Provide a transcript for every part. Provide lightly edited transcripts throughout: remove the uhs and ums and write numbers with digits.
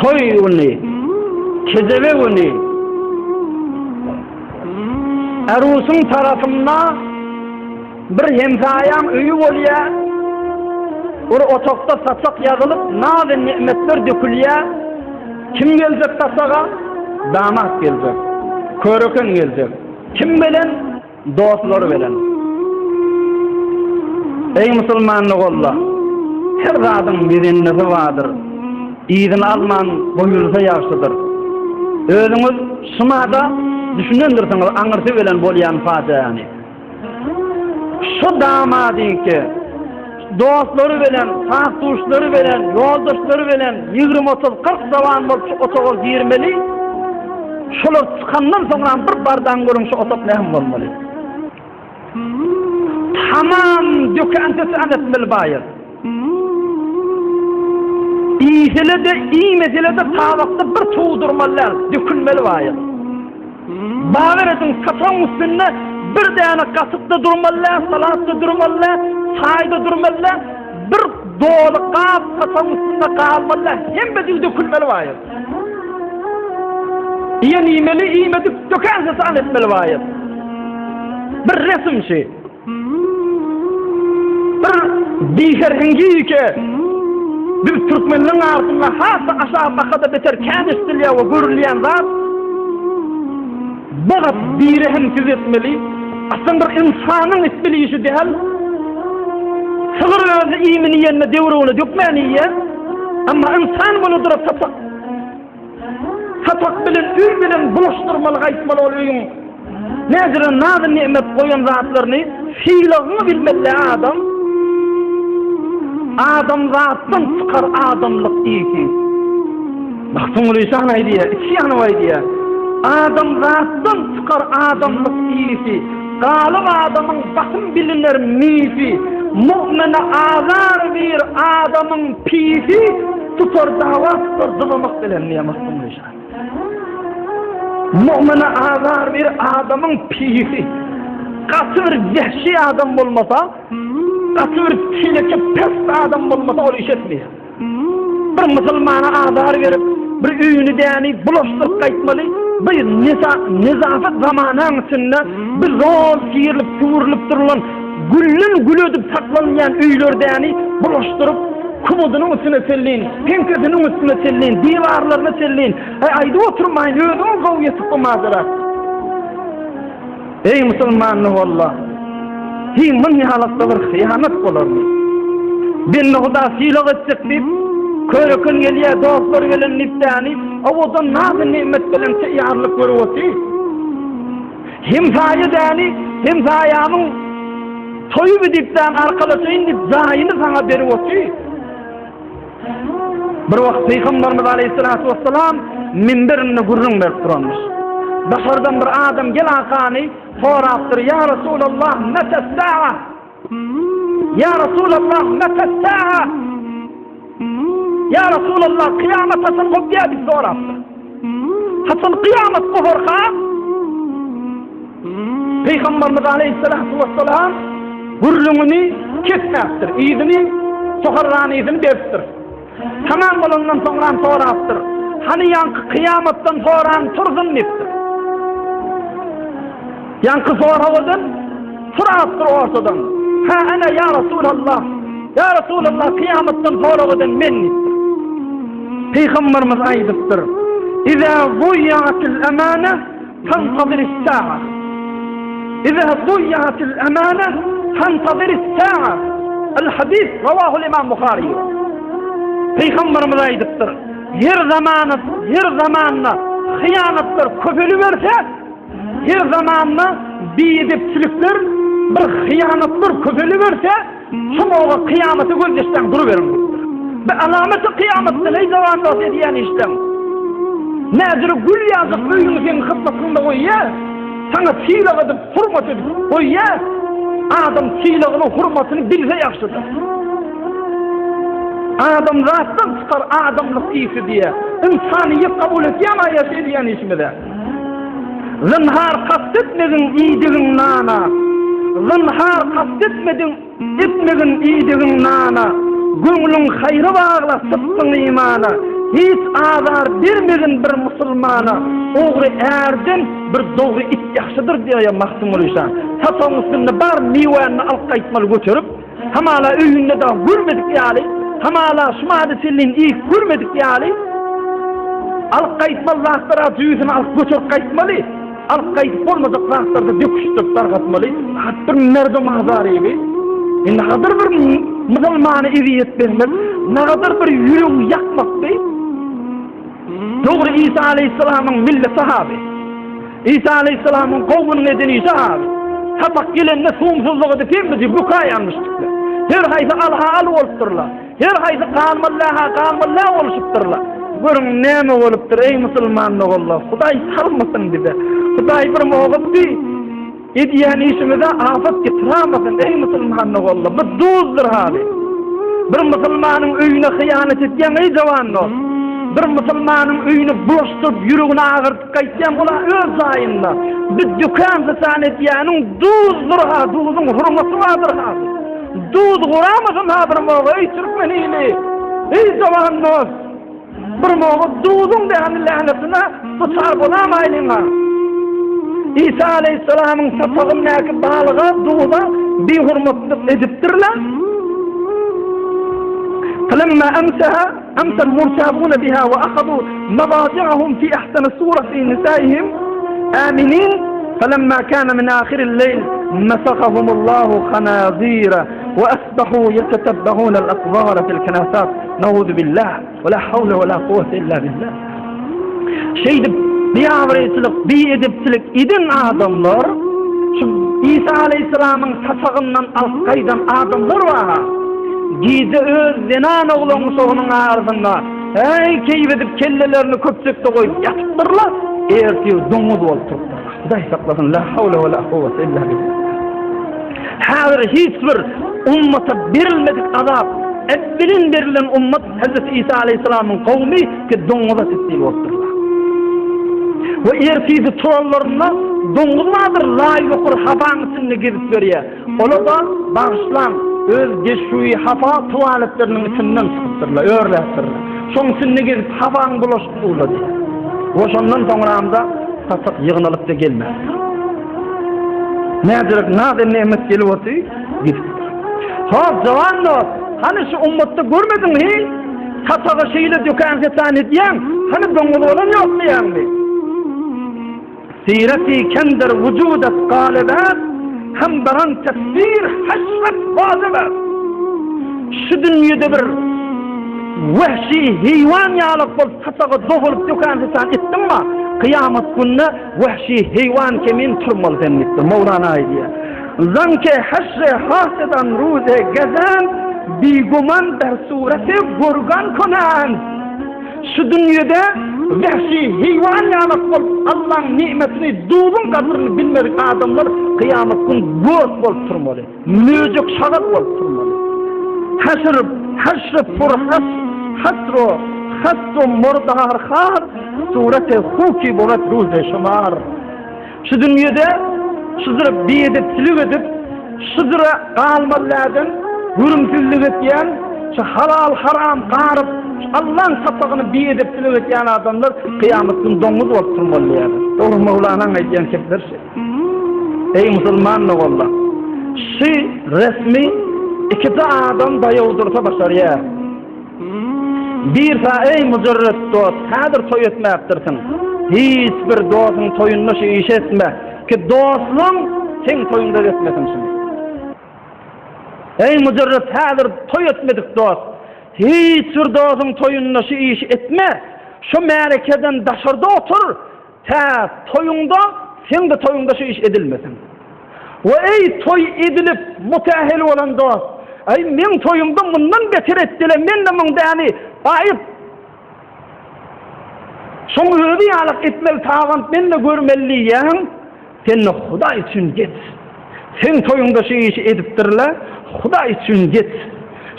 toy günü, kezebe günü, erusun tarafında bir hemsayam öýü bolýa, otokda satsak yazılıp, naze nimetler dökülýä. Kim gelecek tasaga? Damat gelecek, köröken gelecek. Kim bilen? Dostlar bilen. Ey musulmanlyk olla, her zadyň bir ennesi vardır. İzin alman boýulsa ýaşydyr. Özüňiz şumada düşünendirsiňiz, aňyrsy bilen bolýan faýany. Şu damadyňki dostlary bilen, sahduşlary bilen, ýoldaşlary bilen 20-30-40 zaman bolup otoga girmeli. Şolar çykandan soňra bir bardan görüň şu otok näme bolmaly. Tamam dökantysy anatmel baýar. İyisele de, iyi mesele de tabakta bir tuğdurmalar, dökülmeli baýar. Bağır edin kasan üstünde bir däne kasypda durmalar, salatda durmalar, çaýda durmalar, bir dolu kap kasan üstünde kalmalar, hem bedil dökülmeli baýar. İyi nimeli, iyi medik dökensesi anetmeli baýar. Bir resim şey. Bir diherhengi ki, bir Türkmenliğin arasında hasa aşağı bakada beter kendistilya ve görülýän zat bana birehen tüz etmeli. Aslında bir insanın etmeli işi değil. Sığır özü iyimini yerine devruğunu dökmeniye. Ama insan bunu durup satak bilen, ür bilen boşturmalı, gaytmalı olayım. Nezirin nazı nimet koyan zatlarını fiilağını bilmeli adam. Adam zatdan çıkar adamlık iyi ki. Baktın ulaysan aydiye, iki yanı aydiye. Adam zatdan çıkar adamlık iyi ki. Galip adamın bakım bilinir mifi. Mu'mine azar bir adamın pifi. Tutar davattır zılamak bilen niye baktın ulaysan. Mu'mine azar bir adamın pifi. Katı bir vehşi adam olmasa, katı bir tileke pes adam olmasa ol iş etmiyor. Bir musulmana azar verip, bir üyünü deyani bulaştırıp kayıtmalı, bir nizafet zamanın içinde bir rol giyirilip, kıvırılıp durulan, güllün gül ödüp saklanmayan üyler deyani bulaştırıp, kumudunun üstüne selleyin, penkesinin üstüne selleyin, divarlarına selleyin. Ayda oturmayın, ödümün kavgesi bu mazara. Ey musulmanlık valla, himin nihalatda bir hıyanet olur mu? Ben huda silog etsek deyip, körükün geliye, dostlar gelen niptani, odan nazı nimet bilen seyyarlık görüveti. Himsayı dani, himsayanın toyu bidipten arkalasayın deyip, zahini sana beriveti. Bir vakt Peygamberimiz Aleyhisselatü Vesselam minberini gurrun verip duranmış. Dışarıdan bir adam gel akani soraktır. Ya Resulallah mete sa'a? Ya Resulallah mete sa'a? Ya Resulallah kıyamet asıl kopya bir soraktır. Asıl kıyamet bu horka? Peygamberimiz Aleyhisselatü Vesselam gurrununu kesmektir. İzini, sokarrağını izini deftir. Tamam bulundan sonra soraktır. Hani yankı kıyametten sonra turzun neftir. Yankı soramadın, sırattır ortadan. Ha ana ya Resulallah, ya Resulallah kıyametten soramadın men neftir. Peygamberimiz aydıptır. İza zuyyatil emane, tantadir sa'a. İza zuyyatil emane, tantadir sa'a. El hadis, ravahul İmam Bukhari. Peygamberimiz aydıptır. Her zamanına hıyanetler köpülü verse, her zamanına biyedipçilikler, bir hıyanetler köpülü verse, şumoğa kıyameti gözdeşten duruverin. Bir alameti kıyamette ne zaman olsa diyen işten. Nedir gül yazıp büyünüzün hıtmasında koyuya, sana çiğlik edip hurmat edip koyuya, adam çiğliğinin hurmatını bilse yakşıdır. Adam zattan çıkar adamlık iyisi diye. İnsaniyet kabul etmeye diyen işmide. Zinhar kastetmedin iyiliğin nana. zınhar kastetmedin, etmegin iydigin nana, göňlüň haýry bagla sypdyň imana, hiç azar bermegin bir musulmana, ogry erden bir dogry it ýaşydyr diýe maksum bolýan. Sapaň üstünde bar miwany alqaýtmaly götürüp, hamala öýünde de görmedik ýaly, hamala şumady sellin ilk görmedik ýaly. Alqaýtmaly wagtlara düýsüni alyp götürüp gaýtmaly. Alqaýt bolmazak wagtlarda döküşdirip targatmaly. Hatda merdum azar ebi. Nagadyr bir musulmany ewiyet bermek, nagadyr bir ýüregi ýakmakdy. Dogry İsa aleyhissalamyň milli sahaby. İsa aleyhissalamyň gowmunyň edeni sahaby. Tapak gelende soňsuzlygy depemdi bu kaýanmışdylar. Her haýsy alha al bolupdyrlar. Her haýsy qalmalla boluşupdyrlar. Görüň näme bolupdyr ey musulmanlar Allah. Hudaý salmasyn bize. Hudaý bir mowgupdy. Ediýän işimize afat getiramasyň ey musulmanlar Allah. Bu duzdur hali. Bir musulmanyň öýüne hyýanat etýän ey jawanlar. Bir musulmanyň öýüne boşdurup ýüregini agyrtyp gaýtýan bola öz zaýynda. Bir dükän sasan etýäniň duzdur ha, duzyň hurmaty bardyr ha. Duz guramasyn ha bir mowga ey türkmenini. Ey jawanlar. Bir mowga duzyň däni lanetine tutar bolamaýlyňa. İsa aleyhissalamyň sapagynyňky balyga duza bir hurmatly edipdirler. فلما أمسى المرتابون بها وأخذوا مضاجعهم في أحسن صورة في نسائهم آمنين فلما كان من آخر الليل مسخهم الله خنازير وأصبحوا يتتبعون الأقبار في الكناسات نعوذ بالله ولا حول ولا قوة إلا بالله. Şeyde bir avretlik, bir edipçilik idin adamlar, şu İsa aleyhissalamın sapağından alqaydan adamlar var. Gizi öz zenan oğlunu soğunun ağzına, ey keyvedip kellelerini köpçekte koyup yatıptırlar, ertiyor domuz olturtlar. Hudaý saklasın, la havle ve la kuvvete illa billah. Hazır hiç bir ummata berilmedik azap, evvelin berilen ummat Hazreti İsa aleyhissalamın kavmi ki domuza sittil olturlar. Ve ertizi turallarına domuz vardır, layık okur habanısını gidip veriyor. Ola da bağışlan, öz geçşuyi hafa tuvaletlerinin içinden çıkıptırlar, örlettirler. Şoň sinne gezip hafaň bulaşıp uladı. Oşondan soňramda tasak ýygnalyp da gelmez. Nädirek näde nemet gelip oty? Hop jawanlar, hani şu ummatda görmedin hi? Tasaga şeýle dökän setan edýän, hani doňul bolan ýokmy ýa-ni? Sirati kender wujudat qalabat hem baran tefsir hasrat vazibat. Şu dünýede bir vahşi heywan ýalyp bol tasaga dogulup dökän setan etdiňmi? Kıyamet gününe vahşi heywan kemin turmaly dennipdi. Mevlana aýdýar. Zanke haşre hasedan ruze gazan biguman der sureti gurgan konan. Şu dünýede vahşi heywan ýalyp bol Allah'ın nimetini duzun kadrini bilmedik adamlar kıyamet günü göz bol turmaly. Müzik şagat bol turmaly. Haşr furhas hasro خط مردار خار صورت خوکی بود روز شمار. şu dünyada şudur biyedip edip şudur qalmalardan gürümsüzlük etýän şu halal haram qarıp Allah'ın sapağını biyedip etýän adamlar kıyamet günü doňuz bolup turmalylar. Doğru Mevlana aýdýan kepler. Ey musulmanlar wallah. Şu resmi iki adam daýawdyrsa başarýar. Bir ey mücerret dost, hadir toy etmektirsin. Hiç bir dostun toyunna şey iş etme. Ki dostun sen toyunda etmesin şimdi. Ey mücerret hadir toy etmedik dost. Hiç bir dostun toyunna şey iş etme. Şu melekeden daşarda otur. Ta toyunda, sen de toyunda şey iş edilmesin. Ve ey toy edilip mutahil olan dost. Ay men toyumda bundan beter etdiler. Men de mun däni ayıp. Şoň öýdi ýalyk etmeli taýan men de görmeliyim. Sen Hudaý üçin git. Sen toyuňda şu işi edipdirler. Hudaý üçin git.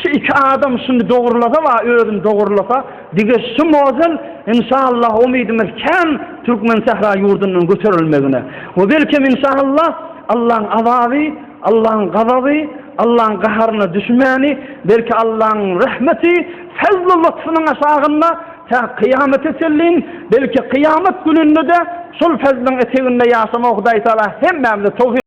Şu iki adam şunu dogurlasa we özüni dogurlasa, dige şu mozun inşallah umydymyz kem Türkmen sahra ýurdundan göterilmegine. We belki inşallah Allah'ın azaby Allah'ın gazabı, Allah'ın qaharına düşmeni, belki Allah'ın rahmeti, fazla lütfunun aşağında ta kıyamete sellin, belki kıyamet gününde de şol fazlın eteğinde yaşama Hudaý Taala hemmemize tawfik